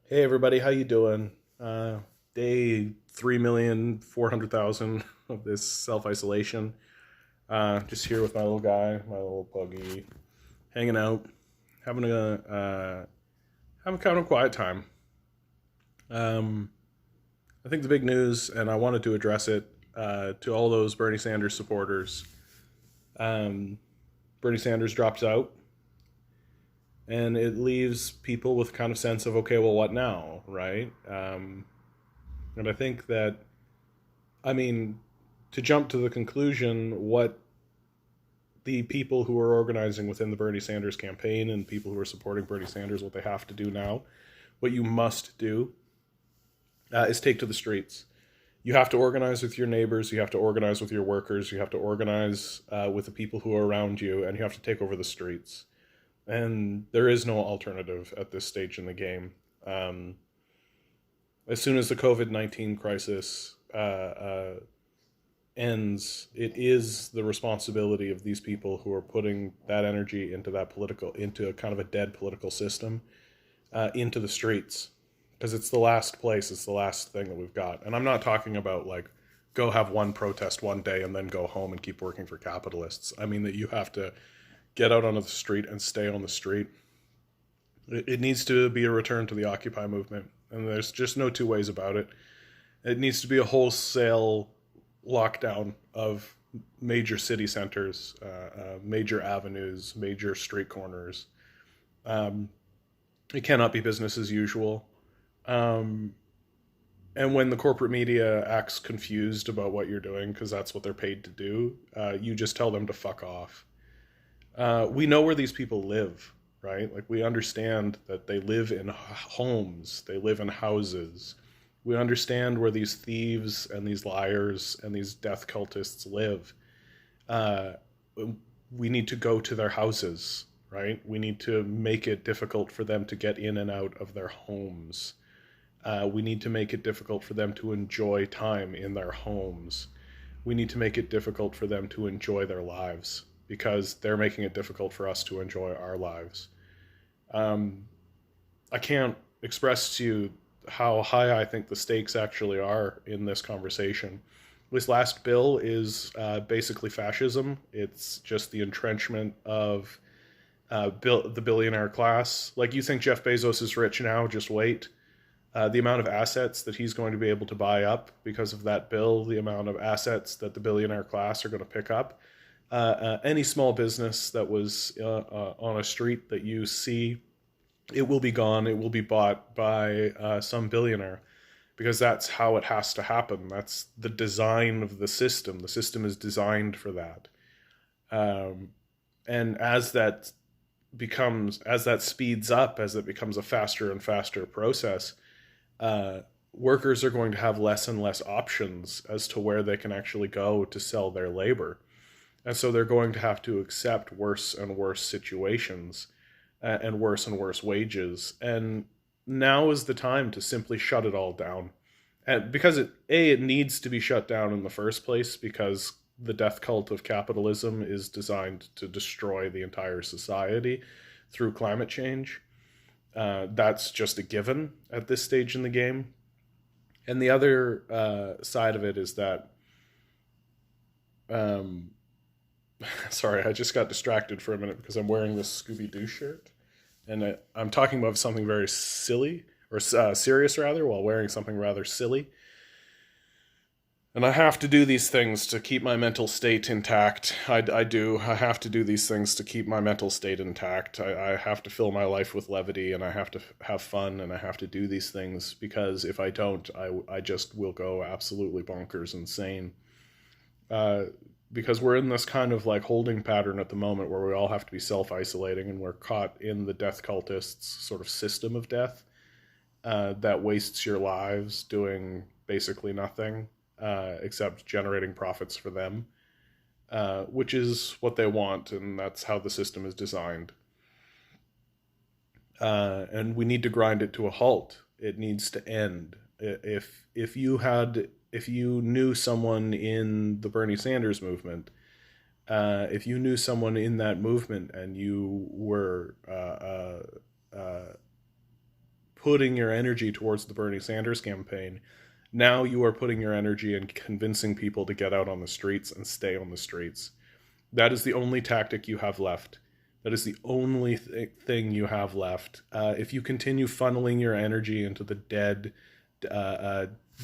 Hey everybody, how you doing? Day 3,400,000 of this self-isolation. Just here with my little guy, my little puggy, hanging out, having having kind of a quiet time. Um, I think the big news, and I wanted to address it to all those Bernie Sanders supporters. Um, Bernie Sanders drops out, and it leaves people with kind of sense of okay, well, what now, right? And I think that I mean, to jump to the conclusion, what the people who are organizing within the Bernie Sanders campaign and people who are supporting Bernie Sanders, what they have to do now, what you must do, is take to the streets. You have to organize with your neighbors, you have to organize with your workers, you have to organize with the people who are around you, and you have to take over the streets. And there is no alternative at this stage in the game. Um, as soon as the COVID-19 crisis ends, it is the responsibility of these people who are putting that energy into into a kind of a dead political system, into the streets, because it's the last place, it's the last thing that we've got. And I'm not talking about like go have one protest one day and then go home and keep working for capitalists. I mean that you have to get out onto the street and stay on the street. It needs to be a return to the Occupy movement, and there's just no two ways about it. It needs to be a wholesale lockdown of major city centers, major avenues, major street corners. Um, it cannot be business as usual. Um, and when the corporate media acts confused about what you're doing, because that's what they're paid to do, you just tell them to fuck off. We know where these people live, right? Like, we understand that they live in homes, they live in houses. We understand where these thieves and these liars and these death cultists live. Uh, we need to go to their houses, right? We need to make it difficult for them to get in and out of their homes. We need to make it difficult for them to enjoy time in their homes. We need to make it difficult for them to enjoy their lives because they're making it difficult for us to enjoy our lives. Um, I can't express to you how high I think the stakes actually are in this conversation. This last bill is basically fascism. It's just the entrenchment of the billionaire class. Like, you think Jeff Bezos is rich now? Just wait. The amount of assets that he's going to be able to buy up because of that bill, the amount of assets that the billionaire class are going to pick up. Any small business that was on a street that you see, it will be gone. It will be bought by some billionaire because that's how it has to happen. That's the design of the system. The system is designed for that. Um, and as that speeds up, as it becomes a faster and faster process, uh, workers are going to have less and less options as to where they can actually go to sell their labor. And so they're going to have to accept worse and worse situations and worse wages. And now is the time to simply shut it all down. And because it needs to be shut down in the first place, because the death cult of capitalism is designed to destroy the entire society through climate change. That's just a given at this stage in the game. And the other side of it is that, um, sorry, I just got distracted for a minute because I'm wearing this Scooby Doo shirt, and I'm talking about something very silly or serious rather, while wearing something rather silly. And I have to do these things to keep my mental state intact. I do. I have to do these things to keep my mental state intact. I have to fill my life with levity, and I have to have fun, and I have to do these things because if I don't, I just will go absolutely bonkers insane. Uh, because we're in this kind of like holding pattern at the moment where we all have to be self isolating, and we're caught in the death cultists' sort of system of death that wastes your lives doing basically nothing except generating profits for them, which is what they want, and that's how the system is designed. And we need to grind it to a halt. It needs to end. If you knew someone in the Bernie Sanders movement, if you knew someone in that movement and you were putting your energy towards the Bernie Sanders campaign, now you are putting your energy in convincing people to get out on the streets and stay on the streets. That is the only tactic you have left. That is the only thing you have left. If you continue funneling your energy into the dead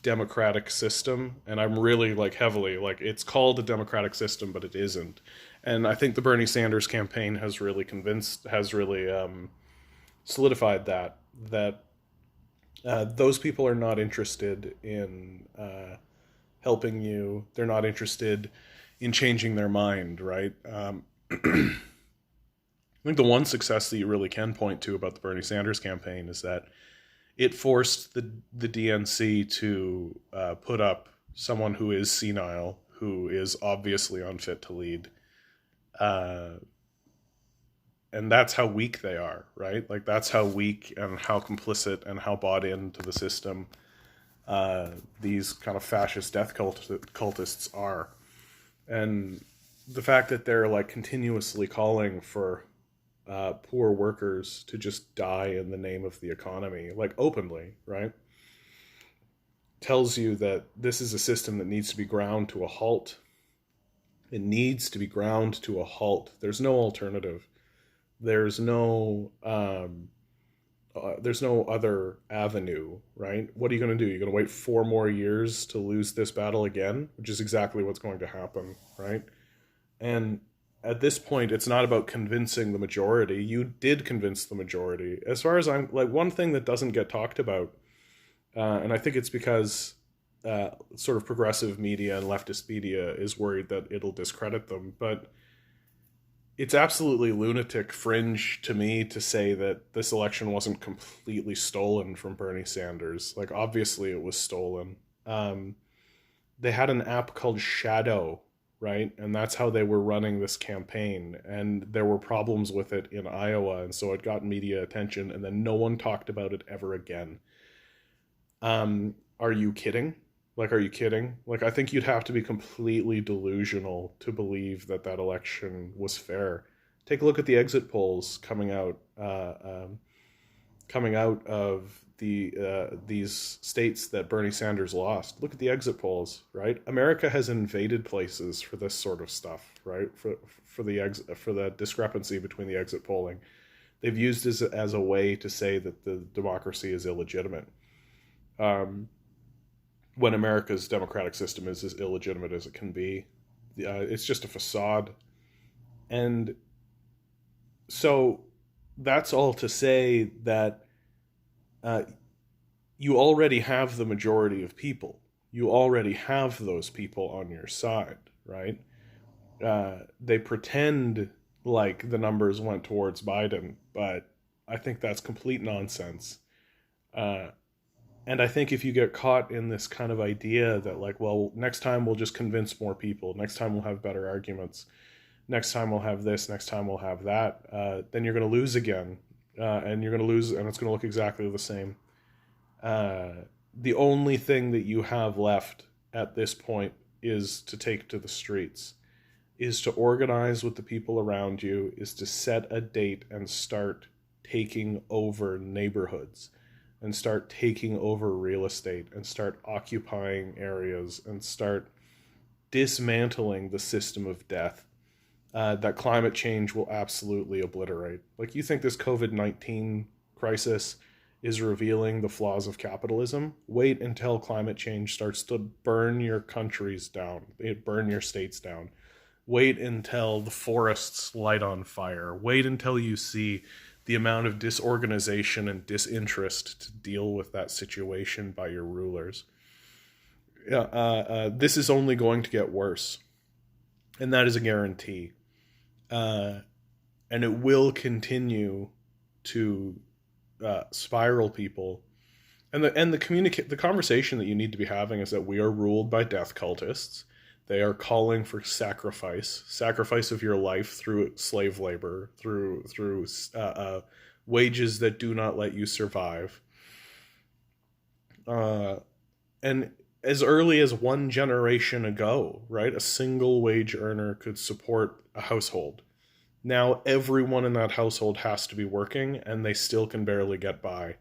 democratic system, and I'm really like heavily like it's called a democratic system, but it isn't. And I think the Bernie Sanders campaign has really solidified that those people are not interested in helping you. They're not interested in changing their mind, right? I think the one success that you really can point to about the Bernie Sanders campaign is that it forced the DNC to put up someone who is senile, who is obviously unfit to lead. And that's how weak they are, right? Like that's how weak and how complicit and how bought into the system these kind of fascist death cultists are. And the fact that they're like continuously calling for poor workers to just die in the name of the economy, like openly, right? Tells you that this is a system that needs to be ground to a halt. It needs to be ground to a halt. There's no alternative. There's no other avenue, right? What are you going to do? You're going to wait 4 more years to lose this battle again, which is exactly what's going to happen, right? And at this point, it's not about convincing the majority. You did convince the majority. As far as I'm, like, one thing that doesn't get talked about, and I think it's because sort of progressive media and leftist media is worried that it'll discredit them, but it's absolutely lunatic fringe to me to say that this election wasn't completely stolen from Bernie Sanders. Like, obviously it was stolen. They had an app called Shadow, right? And that's how they were running this campaign. And there were problems with it in Iowa, and so it got media attention, and then no one talked about it ever again. Are you kidding? Like, are you kidding? Like, I think you'd have to be completely delusional to believe that that election was fair. Take a look at the exit polls coming out of these states that Bernie Sanders lost. Look at the exit polls, right? America has invaded places for this sort of stuff, right? For the discrepancy between the exit polling. They've used it as a way to say that the democracy is illegitimate. When America's democratic system is as illegitimate as it can be. It's just a facade. And so that's all to say that you already have the majority of people. You already have those people on your side, right? They pretend like the numbers went towards Biden, but I think that's complete nonsense. And I think if you get caught in this kind of idea that, like, well, next time we'll just convince more people, next time we'll have better arguments, next time we'll have this, next time we'll have that, then you're going to lose again. And you're going to lose, and it's going to look exactly the same. The only thing that you have left at this point is to take to the streets, is to organize with the people around you, is to set a date and start taking over neighborhoods, and start taking over real estate, and start occupying areas, and start dismantling the system of death that climate change will absolutely obliterate. Like, you think this COVID-19 crisis is revealing the flaws of capitalism? Wait until climate change starts to burn your countries down, burn your states down. Wait until the forests light on fire. Wait until you see the amount of disorganization and disinterest to deal with that situation by your rulers. This is only going to get worse. And that is a guarantee. And it will continue to spiral people. And the conversation that you need to be having is that we are ruled by death cultists. They are calling for sacrifice of your life through slave labor, through wages that do not let you survive. And as early as 1 generation ago, right, a single wage earner could support a household. Now everyone in that household has to be working, and they still can barely get by.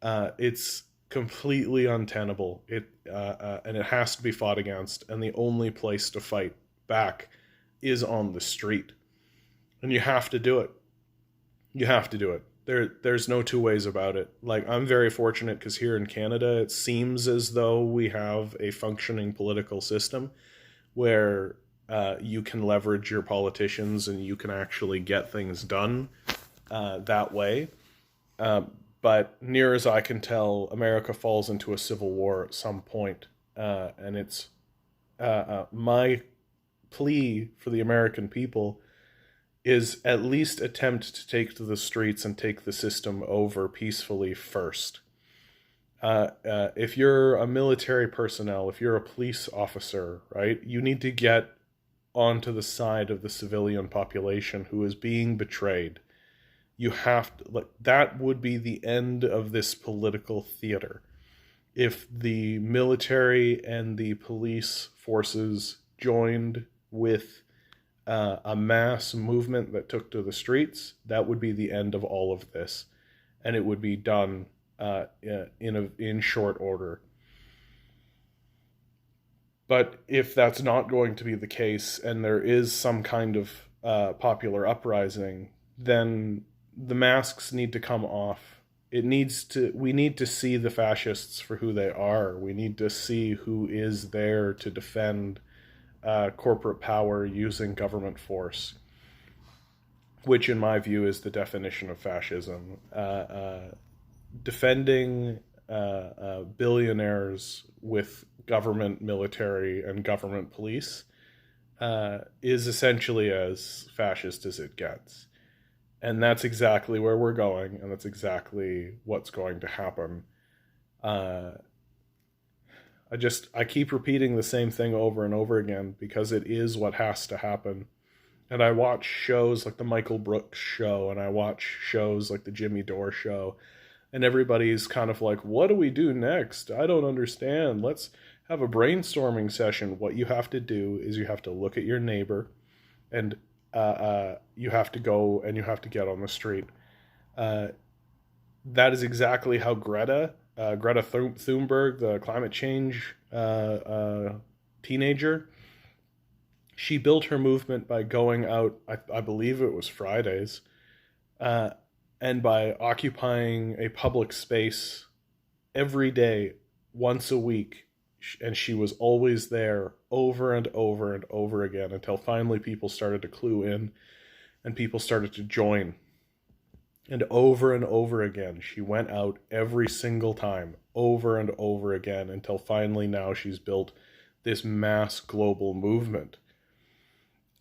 It's completely untenable. And it has to be fought against. And the only place to fight back is on the street. And you have to do it. You have to do it. There's no two ways about it. Like, I'm very fortunate because here in Canada, it seems as though we have a functioning political system where you can leverage your politicians and you can actually get things done that way. But near as I can tell, America falls into a civil war at some point. And it's my plea for the American people is at least attempt to take to the streets and take the system over peacefully first. If you're a military personnel, if you're a police officer, right, you need to get onto the side of the civilian population who is being betrayed. You have to, like, that would be the end of this political theater. If the military and the police forces joined with a mass movement that took to the streets, that would be the end of all of this, and it would be done in short order. But if that's not going to be the case, and there is some kind of popular uprising, then the masks need to come off. We need to see the fascists for who they are. We need to see who is there to defend corporate power using government force, which in my view is the definition of fascism. Defending billionaires with government military and government police is essentially as fascist as it gets. And that's exactly where we're going, and that's exactly what's going to happen. I keep repeating the same thing over and over again because it is what has to happen. And I watch shows like the Michael Brooks show, and I watch shows like the Jimmy Dore show, and everybody's kind of like, what do we do next? I don't understand. Let's have a brainstorming session. What you have to do is you have to look at your neighbor, and you have to go and you have to get on the street. That is exactly how Greta Thunberg, the climate change teenager, she built her movement by going out, I believe it was Fridays, and by occupying a public space every day, once a week, and she was always there over and over and over again until finally people started to clue in and people started to join. And over again, she went out every single time, over and over again, until finally now she's built this mass global movement.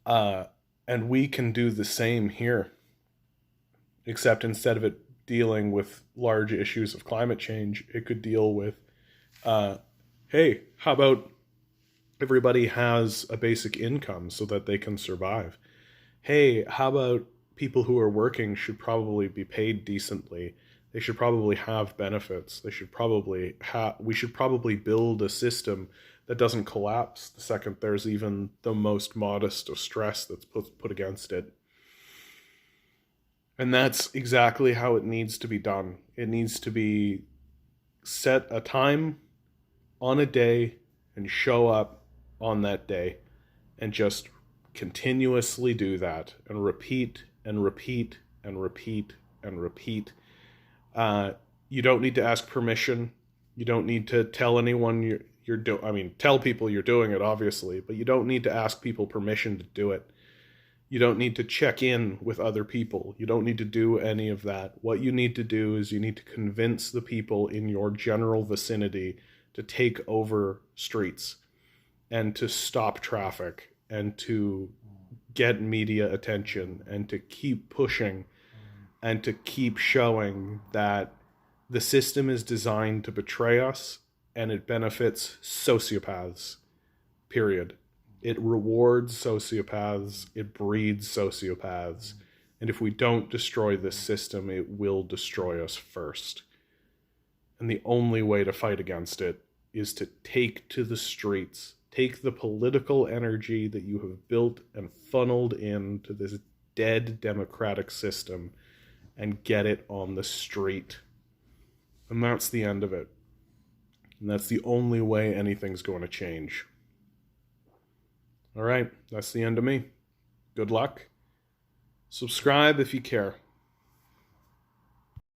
And we can do the same here, except instead of it dealing with large issues of climate change, it could deal with, hey, how about everybody has a basic income so that they can survive? Hey, how about people who are working should probably be paid decently? They should probably have benefits. We should probably build a system that doesn't collapse the second there's even the most modest of stress that's put against it. And that's exactly how it needs to be done. It needs to be set a time on a day and show up on that day and just continuously do that and repeat and repeat and repeat and repeat. You don't need to ask permission. You don't need to tell anyone tell people you're doing it, obviously, but you don't need to ask people permission to do it. You don't need to check in with other people. You don't need to do any of that. What you need to do is you need to convince the people in your general vicinity to take over streets and to stop traffic and to get media attention and to keep pushing and to keep showing that the system is designed to betray us and it benefits sociopaths, period. It rewards sociopaths, it breeds sociopaths, and if we don't destroy this system, it will destroy us first. And the only way to fight against it is to take to the streets, take the political energy that you have built and funneled into this dead democratic system and get it on the street. And that's the end of it. And that's the only way anything's going to change. All right, that's the end of me. Good luck. Subscribe if you care.